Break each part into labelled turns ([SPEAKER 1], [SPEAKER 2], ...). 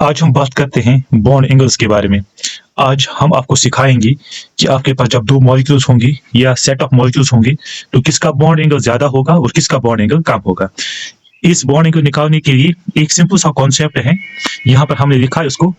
[SPEAKER 1] आज हम बात करते हैं बॉन्ड एंगल्स के बारे में। आज हम आपको सिखाएंगे कि आपके पास जब दो मॉलिक्यूल्स होंगी या सेट ऑफ मॉलिक्यूल्स होंगे तो किसका बॉन्ड एंगल ज्यादा होगा और किसका बॉन्ड एंगल कम होगा। इस बॉन्ड एंगल निकालने के लिए एक सिंपल सा कॉन्सेप्ट है, यहाँ पर हमने लिखा है उसको।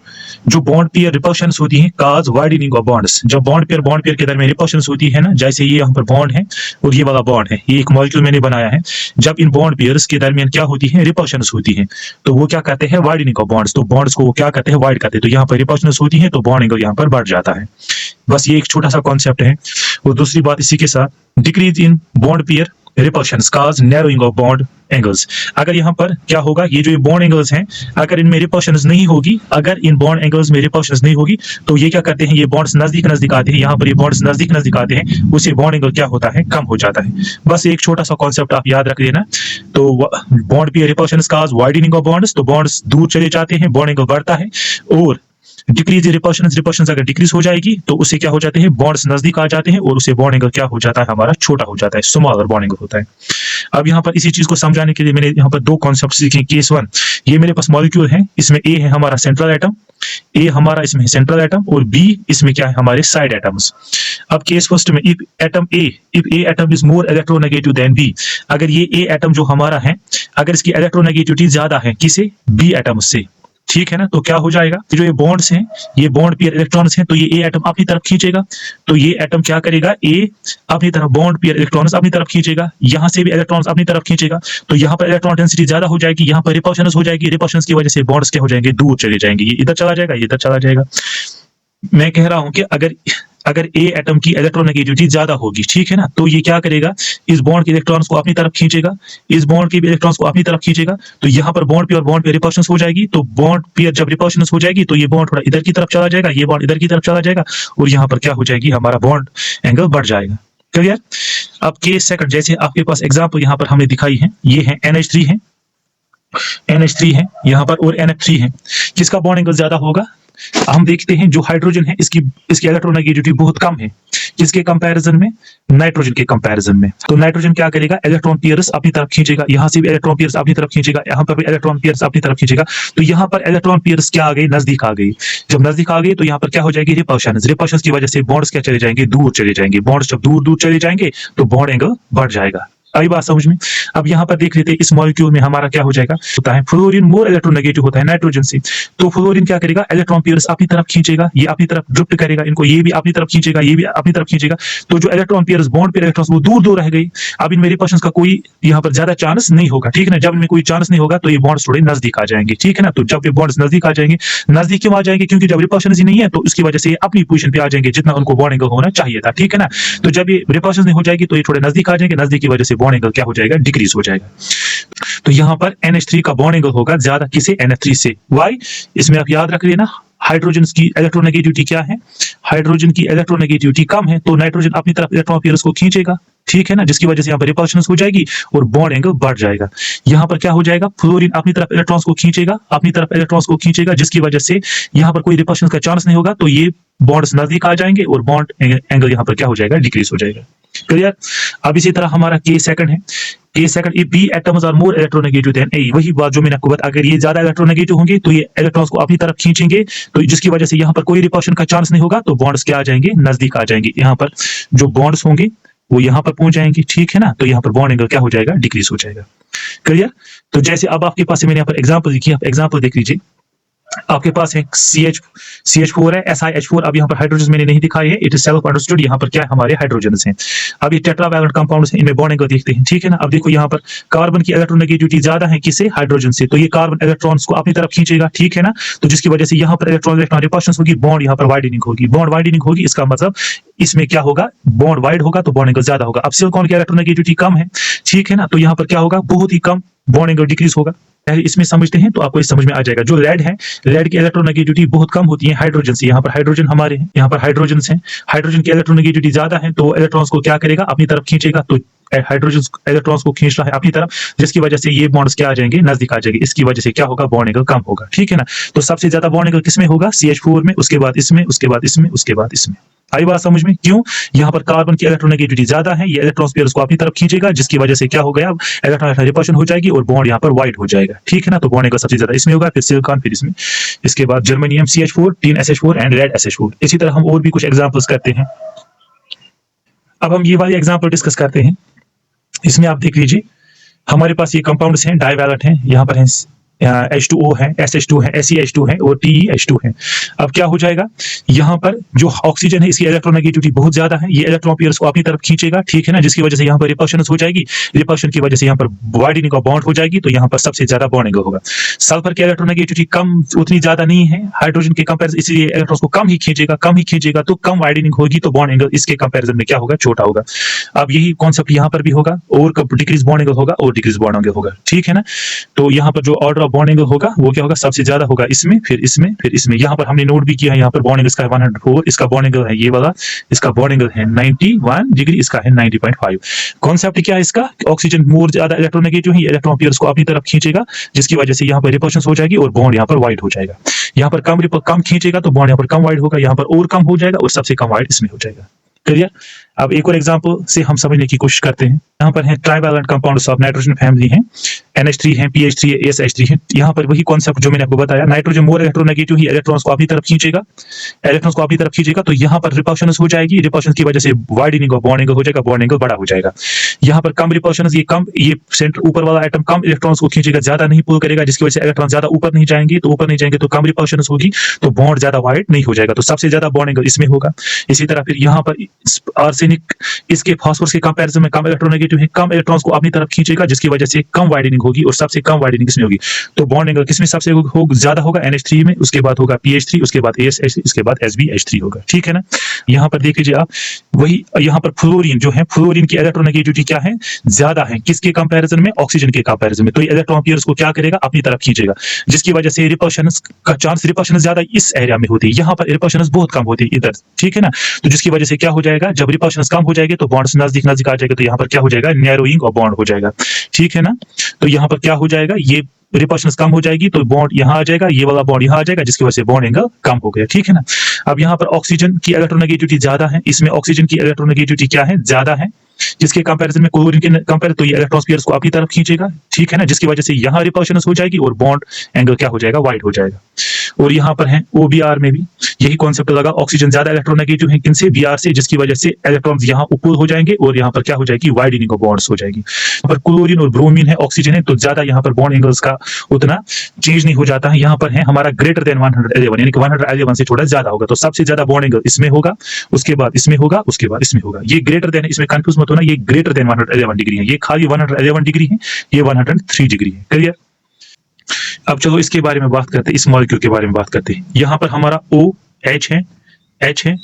[SPEAKER 1] जो बॉन्ड पेयर रिपल्शंस होती हैं काज वाइडनिंग ऑफ बॉन्ड्स। जब बॉन्ड पेयर के दरमियान रिपल्शंस होती है ना, जैसे ये यहाँ पर बॉन्ड है और ये वाला बॉन्ड है, ये एक मॉलिक्यूल मैंने बनाया है। जब इन बॉन्ड पेयर्स के दरमियान क्या होती है, रिपल्शंस होती है, तो वो क्या कहते हैं, वाइडनिंग ऑफ बॉन्ड्स। तो बॉन्ड्स को वो क्या कहते हैं, वाइड करते हैं। तो यहाँ पर रिपल्शंस होती है तो बॉन्ड एंगल यहाँ पर बढ़ जाता है। बस ये एक छोटा सा कॉन्सेप्ट है। और दूसरी बात इसी के साथ, decrease in bond pair repulsions cause narrowing of bond angles. अगर यहाँ पर क्या होगा, ये जो बॉन्ड एंगल्स हैं, अगर इनमें रिपल्शंस नहीं होगी, अगर इन बॉन्ड एंगल्स में रिपल्शंस नहीं होगी तो ये क्या करते हैं, ये बॉन्ड्स नजदीक नजदीक आते हैं। यहाँ पर ये बॉन्ड्स नजदीक नजदीक आते हैं, उससे बॉन्ड एंगल क्या होता है, कम हो जाता है। बस एक छोटा सा कॉन्सेप्ट आप याद रख लेना। तो bond pair repulsions cause widening of bonds, तो बॉन्ड्स दूर चले जाते हैं, बॉन्ड एंगल बढ़ता है। और डिक्रीज रिपल्शंस अगर डिक्रीज हो जाएगी तो उससे क्या हो जाते हैं, बॉन्ड्स नजदीक आ जाते हैं और उससे बॉन्ड एंगल क्या हो जाता है, हमारा छोटा हो जाता है, स्मॉलर बॉन्ड एंगल होता है। अब यहाँ पर इसी चीज को समझाने के लिए मैंने यहाँ पर दो कॉन्सेप्ट लिखे। केस वन, ये मेरे पास मॉलिक्यूल है, इसमें ए है हमारा सेंट्रल एटम, ए हमारा इसमें सेंट्रल एटम और बी इसमें क्या है, हमारे साइड एटम्स। अब केस फर्स्ट में if A atom is more electronegative than B, अगर ये ए एटम जो हमारा है, अगर इसकी इलेक्ट्रोनेगेटिविटी ज्यादा है किसे, बी एटम से, ठीक है ना, तो क्या हो जाएगा, जो ये बॉन्ड्स हैं, ये बॉन्ड पेयर इलेक्ट्रॉन्स हैं, तो ये ए एटम अपनी तरफ खींचेगा। तो ये एटम क्या करेगा, ए अपनी तरफ बॉन्ड पेयर इलेक्ट्रॉन्स अपनी तरफ खींचेगा, यहां से भी इलेक्ट्रॉन्स अपनी तरफ खींचेगा। तो यहाँ पर इलेक्ट्रॉन डेंसिटी ज्यादा हो जाएगी, यहाँ पर रिपल्शंस हो जाएगी, रिपल्शंस की वजह से बॉन्ड्स क्या हो जाएंगे, दूर चले जाएंगे, ये इधर चला जाएगा, ये इधर चला जाएगा। मैं कह रहा हूं कि अगर ए एटम की इलेक्ट्रोनेगेटिविटी ज्यादा होगी, ठीक है ना, तो ये क्या करेगा, इस बॉन्ड के इलेक्ट्रॉन्स को अपनी तरफ खींचेगा, इस बॉन्ड के भी इलेक्ट्रॉन्स को अपनी तरफ खींचेगा। तो यहाँ पर बॉन्ड पेयर रिपल्शंस हो जाएगी। तो बॉन्ड पेयर जब रिपल्शंस हो जाएगी तो ये बॉन्ड थोड़ा इधर की तरफ चला जाएगा, ये बॉन्ड इधर की तरफ चला जाएगा और यहाँ पर क्या हो जाएगी, हमारा बॉन्ड एंगल बढ़ जाएगा। क्लियर। अब केस सेकंड, जैसे आपके पास एग्जाम्पल यहाँ पर हमने दिखाई है, ये है NH3 है, NH3 है यहाँ पर और NF3 है। किसका बॉन्ड एंगल ज्यादा होगा, हम देखते हैं जो हाइड्रोजन है इसकी इलेक्ट्रोनेगेटिविटी बहुत कम है, किसके कंपैरिजन में, नाइट्रोजन के कंपैरिजन में। तो नाइट्रोजन क्या करेगा, इलेक्ट्रॉन पेयर्स अपनी तरफ खींचेगा, यहाँ से भी इलेक्ट्रॉन पेयर्स अपनी तरफ खींचेगा, यहाँ पर भी इलेक्ट्रॉन पेयर्स अपनी तरफ खींचेगा। तो यहाँ पर इलेक्ट्रॉन पेयर्स क्या आ गई, नजदीक आ गई। जब नजदीक आ गई तो यहाँ पर क्या हो जाएगी, रिपल्शंस की वजह से बॉन्ड्स क्या चले जाएंगे, दूर चले जाएंगे। बॉन्ड्स जब दूर दूर चले जाएंगे तो बॉन्ड एंगल बढ़ जाएगा। आई बात समझ में। अब यहाँ पर देख लेते हैं, इस मॉलिक्यूल में हमारा क्या हो जाएगा, होता है फ्लोरीन मोर इलेक्ट्रोनेगेटिव होता है नाइट्रोजन से। तो फ्लोरीन क्या करेगा, इलेक्ट्रॉन पेयर्स अपनी तरफ खींचेगा, ये अपनी तरफ ड्रिफ्ट करेगा, इनको ये भी अपनी तरफ खींचेगा, ये भी अपनी तरफ खींचेगा। तो जो electron pairs bond pair electrons वो दूर दूर रह गई। अब इनमें रिपल्शंस का कोई यहाँ पर ज्यादा चांस नहीं होगा, ठीक है ना। जब इनमें कोई चांस नहीं होगा तो ये बॉन्ड्स थोड़े नजदीक आ जाएंगे, ठीक है ना। तो जब ये बॉन्ड्स नजदीक आ जाएंगे, नजदीक क्यों आ जाएंगे, क्योंकि जब रिपल्शंस ही नहीं है तो उसकी वजह से अपनी पोजीशन पे आ जाएंगे जितना उनको बॉन्ड एंगल होना चाहिए था, ठीक है ना। तो जब ये रिपल्शंस नहीं हो जाएगी तो ये थोड़े नजदीक आ जाएंगे, नजदीक की वजह से बॉन्ड एंगल क्या हो जाएगा, डिक्रीज हो जाएगा। तो यहाँ पर NH3 का बॉन्ड एंगल होगा ज्यादा किसे, NF3 से। वाई, इसमें आप याद रख लेना, हाइड्रोजन की इलेक्ट्रोनेगेटिविटी क्या है, हाइड्रोजन की इलेक्ट्रोनेगेटिविटी कम है, तो नाइट्रोजन अपनी तरफ इलेक्ट्रॉन पेयर्स को खींचेगा, ठीक है ना, जिसकी वजह से यहाँ पर रिपल्शंस हो जाएगी और बॉन्ड एंगल बढ़ जाएगा। यहाँ पर क्या हो जाएगा, फ्लोरीन अपनी तरफ इलेक्ट्रॉन्स को खींचेगा, अपनी तरफ इलेक्ट्रॉन्स को खींचेगा, जिसकी वजह से यहाँ पर कोई रिपल्शंस का चांस नहीं होगा, तो ये बॉन्ड्स नजदीक आ जाएंगे और बॉन्ड एंगल यहाँ पर क्या हो जाएगा, डिक्रीज हो जाएगा। क्लियर। अब इसी तरह हमारा केस सेकंड है, case second, if B atoms are more electronegative than A, वही बात जो मैंने आपको बताया, अगर ये ज्यादा इलेक्ट्रोनेगेटिव होंगे तो ये इलेक्ट्रॉन्स को अपनी तरफ खींचेंगे, तो जिसकी वजह से यहाँ पर कोई रिपल्शन का चांस नहीं होगा, तो बॉन्ड्स क्या आ जाएंगे, नजदीक आ जाएंगे। यहाँ पर जो बॉन्ड्स होंगे वो यहाँ पर पहुंच जाएंगे, ठीक है ना। तो यहाँ पर बॉन्ड एंगल क्या हो जाएगा, डिक्रीज हो जाएगा। क्लियर। तो जैसे अब आपके पास मैंने यहाँ पर एग्जाम्पल लिखी, आप एग्जाम्पल देख लीजिए। आपके पास है CH4 है, SiH4। अब यहाँ पर हाइड्रोजन मैंने नहीं दिखाई है, इट इज सेल्फ अंडरस्टूड। यहाँ पर क्या है, हमारे हाइड्रोजन हैं। अब ये टेट्रावैलेंट कंपाउंड्स हैं, इनमें बॉन्ड एंगल देखते हैं, ठीक है ना। अब देखो यहाँ पर कार्बन की इलेक्ट्रोनेगेटिविटी ज्यादा है किससे, हाइड्रोजन से। तो ये कार्बन इलेक्ट्रॉन्स को अपनी तरफ खींचेगा, ठीक है ना। तो जिसकी वजह से यहाँ पर इलेक्ट्रॉन रिपल्शंस होगी, बॉन्ड यहाँ पर वाइडनिंग होगी, बॉन्ड वाइडनिंग होगी, इसका मतलब इसमें क्या होगा, बॉन्ड वाइड होगा तो बॉन्ड एंगल ज्यादा होगा। अब सिलिकॉन की इलेक्ट्रोनेगेटिविटी कम है, ठीक है ना, तो यहाँ पर क्या होगा, बहुत ही कम बॉन्ड एंगल डिक्रीज होगा। पहले इसमें समझते हैं तो आपको इस समझ में आ जाएगा। जो लेड है, लेड की इलेक्ट्रोनेगेटिविटी बहुत कम होती है हाइड्रोजन से। यहाँ पर हाइड्रोजन हमारे हैं, यहाँ पर हाइड्रोजन हैं, हाइड्रोजन की इलेक्ट्रोनेगेटिविटी ज्यादा है, तो इलेक्ट्रॉन्स को क्या करेगा, अपनी तरफ खींचेगा। तो हाइड्रोजन इलेक्ट्रॉन्स को खींच रहा है अपनी तरफ, जिसकी वजह से ये बॉन्ड्स क्या आ जाएंगे, नजदीक आ जाएंगे। इसकी वजह से क्या होगा, बॉन्ड एंगल कम होगा, ठीक है ना। तो सबसे ज्यादा बॉन्ड एंगल किसमें होगा, CH4 में, उसके बाद इसमें, उसके बाद इसमें, उसके बाद इसमें। आई बात समझ में? क्यों? यहाँ पर कार्बन की इलेक्ट्रोनेगेटिविटी ज्यादा है, ये इलेक्ट्रॉन पेयर्स को अपनी तरफ खींचेगा, जिसकी वजह से क्या हो गया, इलेक्ट्रॉन रिपल्शन हो जाएगी और बॉन्ड यहाँ पर वाइड हो जाएगा, ठीक है ना। तो बॉन्ड एंगल सबसे ज्यादा इसमें होगा, फिर सिलिकॉन, फिर इसमें, इसके बाद germanium CH4, tin SH4 and lead SH4। इसी तरह हम और भी कुछ एग्जाम्पल्स करते हैं। अब हम ये वाली एग्जाम्पल डिस्कस करते हैं। इसमें आप देख लीजिए, हमारे पास ये कंपाउंड्स हैं, डाइवैलेंट हैं, यहाँ पर है H2O है, SH2 है, SeH2 है और TeH2 है। अब क्या हो जाएगा, यहाँ पर जो ऑक्सीजन है इसकी इलेक्ट्रोनेगेटिविटी बहुत ज्यादा है, ये इलेक्ट्रॉन पेयर्स को अपनी तरफ खींचेगा, ठीक है ना, जिसकी वजह से यहाँ पर रिपल्शन हो जाएगी, रिपल्शन की वजह से यहाँ पर वाइडनिंग ऑफ बॉन्ड हो जाएगी, तो यहाँ पर सबसे ज्यादा बॉन्डिंग होगा। सल्फर की इलेक्ट्रोनेगेटिविटी कम, उतनी ज्यादा नहीं है हाइड्रोजन के कंपेरिजन, इसलिए इलेक्ट्रॉन्स को कम ही खींचेगा, तो कम वाइडनिंग होगी, तो बॉन्ड एंगल इसके कंपेरिजन में क्या होगा, छोटा होगा। अब यही कॉन्सेप्ट यहाँ पर भी होगा, और डिक्रीज बॉन्ड एंगल होगा और डिक्रीज बॉन्ड एंगल होगा, ठीक है ना। तो यहाँ पर जो ऑर्डर ऑफ बॉन्ड एंगल होगा वो क्या होगा, सबसे ज्यादा होगा इसमें, फिर इसमें, फिर इसमें। यहाँ पर हमने नोट भी किया है, यहाँ पर बॉन्ड एंगल इसका है 104, इसका बॉन्ड एंगल है ये वाला, इसका बॉन्ड एंगल है 91 डिग्री, इसका है 90.5। कॉन्सेप्ट क्या है इसका, ऑक्सीजन मोर ज्यादा इलेक्ट्रोनेगेटिव है, इलेक्ट्रॉन पेयर्स को अपनी तरफ खींचेगा, जिसकी वजह से यहाँ पर रिपल्शन हो जाएगी और बॉन्ड यहाँ पर वाइड हो जाएगा। यहाँ पर कम खींचेगा तो बॉन्ड यहाँ पर कम वाइड होगा, यहाँ पर और कम हो जाएगा और सबसे कम वाइड इसमें हो जाएगा। क्लियर? अब एक और एग्जांपल से हम समझने की कोशिश करते हैं। यहाँ पर है trivalent compounds of nitrogen family हैं, NH3 है, PH3 है, SH3 है। यहाँ पर वही कॉन्सेप्ट जो मैंने आपको बताया, नाइट्रोजन मोर इलेक्ट्रोनेगेटिव ही इलेक्ट्रॉन्स को अपनी तरफ खींचेगा, तो यहाँ पर रिपल्शन हो जाएगी, रिपल्शन की वजह से वाइडनिंग ऑफ बॉन्ड एंगल हो जाएगा, बॉन्ड एंगल बड़ा हो जाएगा। यहाँ पर कम रिपल्शन, ये सेंटर ऊपर वाला आइटम कम इलेक्ट्रॉन्स को खींचेगा, ज्यादा नहीं पुल करेगा, जिसकी वजह से इलेक्ट्रॉन ज्यादा ऊपर नहीं जाएंगे, तो कम रिपल्शन होगी, तो बॉन्ड ज्यादा वाइड नहीं हो जाएगा, तो सबसे ज्यादा बॉन्ड एंगल इसमें होगा। इसी तरह फिर यहाँ पर आर्सेनिक इसके फास्फोरस के कंपैरिजन में कम इलेक्ट्रोनेगेटिव है, कम इलेक्ट्रॉन्स को अपनी तरफ खींचेगा, जिसकी वजह से कम वाइडनिंग होगी और सबसे कम वाइडनिंग इसमें होगी। तो बॉन्ड एंगल किसमें सबसे ज्यादा होगा, NH3 में, उसके बाद होगा PH3, उसके बाद ASH3, इसके बाद SbH3 होगा, ठीक है ना। यहाँ पर देख लीजिए आप, वही यहाँ पर फ्लोरीन जो है, फ्लोरीन की इलेक्ट्रोनेगेटिविटी क्या है, ज्यादा है, किसके कंपैरिजन में, ऑक्सीजन के कंपैरिजन में। तो ये इलेक्ट्रॉन पेयर्स को क्या करेगा, अपनी तरफ खींचेगा, जिसकी वजह से रिपल्शन का चांस, रिपल्शन ज्यादा इस एरिया में होती है, यहाँ पर रिपल्शन बहुत कम होती है इधर, ठीक है ना। तो जिसकी वजह से क्या हो जाएगा, जब रिपल्शन कम हो जाएगी तो बॉन्ड्स नजदीक आ जाएगा, तो यहाँ पर क्या हो जाएगा, नैरोइंग ऑफ बॉन्ड हो जाएगा, ठीक है ना। तो यहाँ पर क्या हो जाएगा, ये रिपल्शन कम हो जाएगी तो बॉन्ड यहाँ आ जाएगा, ये वाला बॉन्ड यहाँ आ जाएगा, जिसकी वजह से बॉन्ड एंगल कम हो गया, ठीक है ना। अब यहाँ पर ऑक्सीजन की इलेक्ट्रोनेगेटिविटी ज्यादा है, इसमें ऑक्सीजन की इलेक्ट्रोनेगेटिविटी क्या है, ज्यादा है, जिसके कंपैरिजन में क्लोरीन के कंपेयर, तो ये इलेक्ट्रॉन पेयर्स को अपनी तरफ खींचेगा, ठीक है ना, जिसकी वजह से यहाँ रिपल्शन हो जाएगी और बॉन्ड एंगल क्या हो जाएगा, वाइड हो जाएगा। और यहाँ पर है OBr में भी यही कॉन्सेप्ट लगा, ऑक्सीजन ज्यादा इलेक्ट्रोनेगेटिव है, किनसे, Br से, जिसकी वजह से इलेक्ट्रॉन्स यहाँ ऊपर हो जाएंगे और यहाँ पर क्या हो जाएगी, वाइडनिंग ऑफ बॉन्ड्स हो जाएगी। यहाँ पर क्लोरीन और ब्रोमीन है, ऑक्सीजन है, तो ज्यादा यहाँ पर बॉन्ड एंगल्स का उतना चेंज नहीं हो जाता है। यहाँ पर है हमारा ग्रेटर देन 111, यानी कि 111 से थोड़ा ज्यादा होगा, तो सबसे ज्यादा बॉन्ड एंगल इसमें होगा, उसके बाद इसमें होगा, उसके बाद इसमें होगा। ये ग्रेटर देन, इसमें कंफ्यूज मत होना, ये ग्रेटर देन 111 डिग्री है, ये खाली 111 डिग्री है, ये 103 डिग्री है। क्लियर? अब चलो इसके बारे में बात करते हैं, इस मॉलिक्यूल के बारे में बात करते हैं। यहाँ पर हमारा OH है, H है,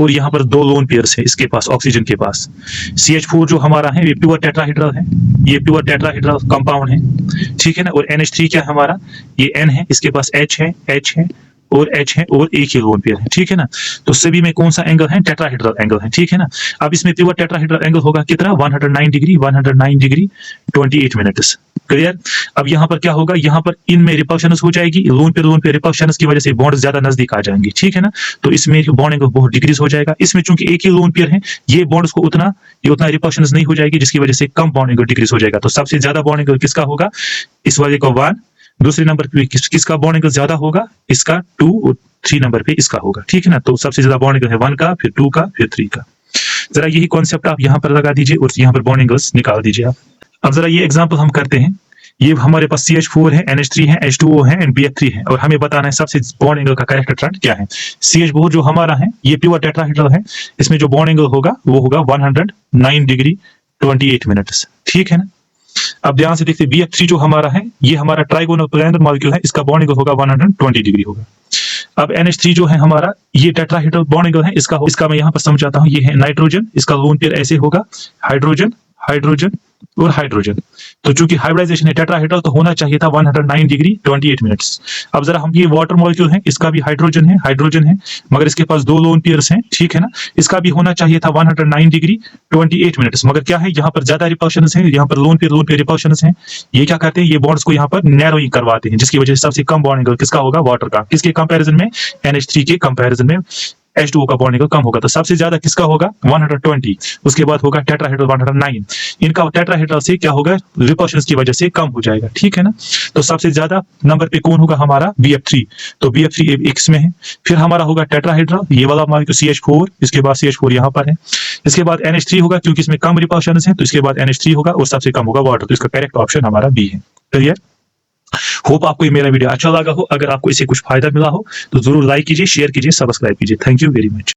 [SPEAKER 1] और यहाँ पर 2 लोन पेयर्स है इसके पास, ऑक्सीजन के पास। CH4 जो हमारा है ये प्योर टेट्राहेड्रल है, ये प्योर टेट्राहेड्रल कंपाउंड है, ठीक है ना। और NH3 क्या है हमारा, ये N है, इसके पास H है और H है और एक ही लोन पेयर है, ठीक है ना। तो सभी में कौन सा एंगल है, टेट्राहेड्रल एंगल है, ठीक है ना। अब इसमें प्योर टेट्राहेड्रल एंगल होगा कितना, 109 डिग्री 28 मिनट्स। क्लियर? अब यहाँ पर क्या होगा, यहाँ पर इनमें रिपल्शन हो जाएगी, लोन पे रिपल्शन की वजह से बॉन्ड ज्यादा नजदीक आ जाएंगे, ठीक है ना। तो इसमें बॉन्ड एंगल बहुत डिक्रीज हो जाएगा। इसमें चूंकि एक ही लोन पेयर है, ये बॉन्ड्स को उतना रिपल्शन नहीं हो जाएगी, जिसकी वजह से कम बॉन्ड एंगल डिक्रीज हो जाएगा। तो सबसे ज्यादा बॉन्ड एंगल किसका होगा, इस वाले का 1, दूसरे नंबर पे किसका बॉन्ड एंगल ज्यादा होगा, इसका 2, और 3 नंबर पे इसका होगा, ठीक है ना। तो सबसे ज्यादा बॉन्ड एंगल है 1 का, फिर 2 का, फिर 3 का। जरा यही कॉन्सेप्ट आप यहाँ पर लगा दीजिए और यहाँ पर बॉन्ड एंगल्स निकाल दीजिए आप। अब जरा ये एग्जांपल हम करते हैं। ये हमारे पास CH4 है, NH3 है, H2O है एंड BF3 है, और हमें बताना है सबसे बॉन्ड एंगल का करेक्ट ट्रेंड क्या है। CH4 जो हमारा है ये प्योर टेट्राहेड्रल है, इसमें जो बॉन्ड एंगल होगा वो होगा 109 डिग्री 28 मिनट्स, ठीक है ना। अब ध्यान से देखते, BF3 जो हमारा है ये हमारा ट्राइगोनल प्लैनर मॉलिक्यूल है, इसका बॉन्ड एंगल होगा 120 डिग्री होगा। अब NH3 जो है हमारा ये टेट्राहेड्रल बॉन्ड एंगल है, इसका मैं यहाँ पर समझाता हूँ। ये है नाइट्रोजन, इसका लोन पेयर ऐसे होगा, हाइड्रोजन हाइड्रोजन और हाइड्रोजन। तो चूंकि हाइब्रिडाइजेशन है टेट्राहेड्रल, तो होना चाहिए था 109 डिग्री 28 मिनट्स। अब जरा हम ये वाटर मॉलिक्यूल है, इसका भी हाइड्रोजन है, मगर इसके पास 2 लोन पेयर्स हैं, ठीक है ना। इसका भी होना चाहिए था 109 डिग्री 28 मिनट्स, मगर क्या है, यहाँ पर ज्यादा रिपल्शंस हैं, यहाँ पर लोन पेयर रिपल्शंस हैं। ये क्या करते हैं, ये बॉन्ड्स को यहाँ पर नैरोइंग करवाते हैं, जिसकी वजह से सबसे कम बॉन्ड एंगल किसका होगा, वाटर का। किसके कंपैरिजन में, NH3 के कंपैरिजन में H2O का बॉन्ड एंगल कम होगा। तो सबसे ज्यादा किसका होगा? 120, उसके बाद होगा टेट्राहेड्रल 109। इनका टेट्राहेड्रल से क्या होगा? रिपल्शन की वजह से कम हो जाएगा, ठीक है ना। तो सबसे ज्यादा नंबर पे कौन होगा? हमारा BF3। तो BF3 X में है। फिर हमारा होगा टेट्राहेड्रल, ये वाला मॉलिक्यूल CH4, इसके बाद CH4 यहाँ पर है। इसके बाद NH3 होगा, क्योंकि इसमें कम रिपल्शन है, तो इसके बाद NH3 होगा और सबसे कम होगा वाटर। तो इसका करेक्ट ऑप्शन हमारा B है। क्लियर? होप आपको ये मेरा वीडियो अच्छा लगा हो। अगर आपको इससे कुछ फायदा मिला हो तो जरूर लाइक कीजिए, शेयर कीजिए, सब्सक्राइब कीजिए। Thank you very much.